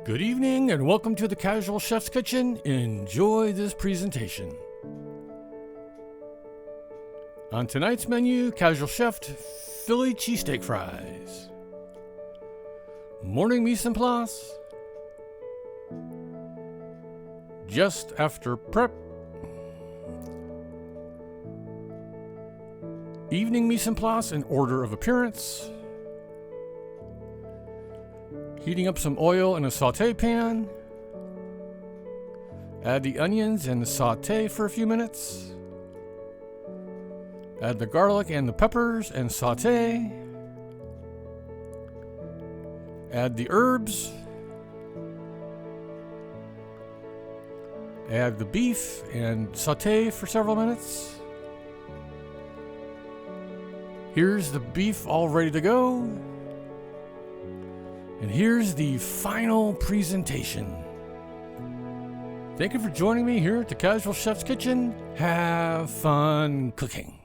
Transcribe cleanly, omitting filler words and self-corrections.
Good evening and welcome to the Casual Chef's Kitchen. Enjoy this presentation. On tonight's menu, Casual Chef Philly cheesesteak fries. Morning mise en place. Just after prep. Evening mise en place in order of appearance. Heating up some oil in a saute pan. Add the onions and saute for a few minutes. Add the garlic and the peppers and saute. Add the herbs. Add the beef and saute for several minutes. Here's the beef all ready to go. And here's the final presentation. Thank you for joining me here at the Casual Chef's Kitchen. Have fun cooking.